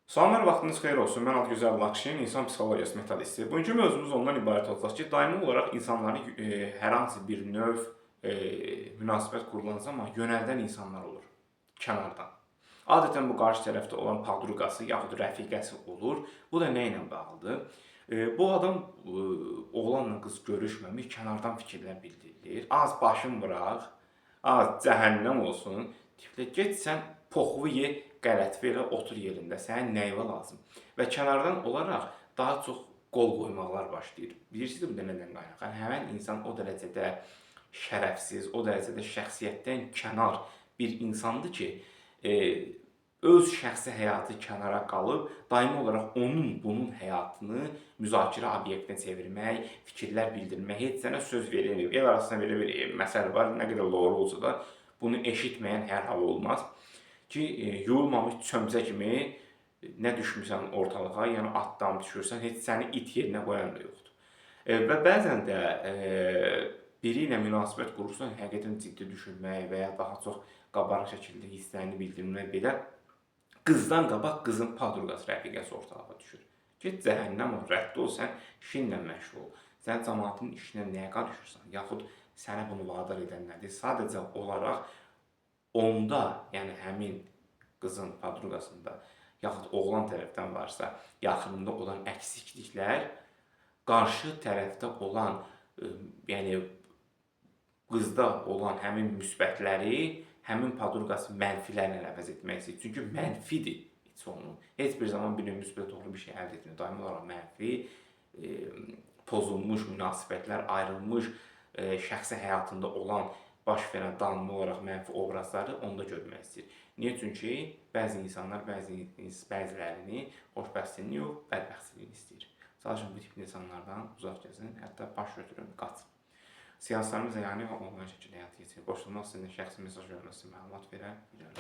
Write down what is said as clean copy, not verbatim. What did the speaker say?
Salamlar, vaxtınız xeyir olsun. Mən Adgözəl Lakşin, insan psixologiyası metodisti. Bugünkü mövzumuz ondan ibarət olacaq ki, daimi olaraq insanları hər hansı bir növ münasibət qurulan zaman yönəldən insanlar olur kənardan. Adətən bu qarşı tərəfdə olan padruqası yaxud rəfiqəsi olur. Bu da nə ilə bağlıdır? Bu adam oğlanla qız görüşməmiş, kənardan fikirlər bildirilir. Az başın vıraq, az cəhənnəm olsun. Tiplə get sən poxvu ye, qələtvi elə otur yerində. Sənin nəyinə lazım? Və kənardan olaraq daha çox qol qoymaqlar başlayır. Bilirsiniz bu nədən qaynaqlanır? Yəni həmin insan o dərəcədə şərəfsiz, o dərəcədə şəxsiyyətdən kənar bir insandır ki, öz şəxsi həyatı kənara qalıb, daimi olaraq bunun həyatını müzakirə obyektinə çevirmək, fikirlər bildirmək, heç sənə söz verilmir. El arasında belə bir məsələ var, nə qədər doğru olsa da, bunu eşitməyən hər hal olmaz ki, yuyulmamış çömçə kimi nə düşmüsən ortalığa, yəni atdan düşürsən, heç səni it yerinə qoyan da yoxdur. Və bəzən də biri ilə münasibət qurursan, həqiqətən ciddi düşünmək və ya daha çox qabarıq şəkildə hisslərini bildirmək belə qızdan qabaq qızın padruqası, rəfiqəsi ortalığa düşür. Get cəhənnəm ol, rədd ol, sən işinlə məşğul ol. Sən cəmaatın işinə nəyə qarışırsan? Yaxud sənə bunu vadar edən nədir? Sadəcə olaraq onda, yəni həmin qızın padruqasında, yaxud oğlan tərəfdən varsa, yaxınında olan əksikliklər qarşı tərəfdə olan, yəni qızda olan həmin müsbətləri, həmin padruqası mənfilərlə əvəz etmək istəyir. Çünki mənfidir heç onun. Heç bir zaman bir müsbət doğru bir şey əldə etmir. Daimi olaraq mənfi, pozulmuş münasibətlər, ayrılmış, şəxsi həyatında olan baş verən danlı olaraq mənfi obrazları onda görmək istəyir. Niyə? Çünki bəzi insanlar bəzilərini xoşbəxtliyi yox, bədbəxtliyi istəyir. Sadəcə bu tip insanlardan uzaq gəzin, hətta baş götürün, qaçın. Seanslarımız yəni onlayn şəkildə həyata keçirir. Qoşulmaq istəyiniz şəxsi mesaj verməsi məlumat verə bilərəm.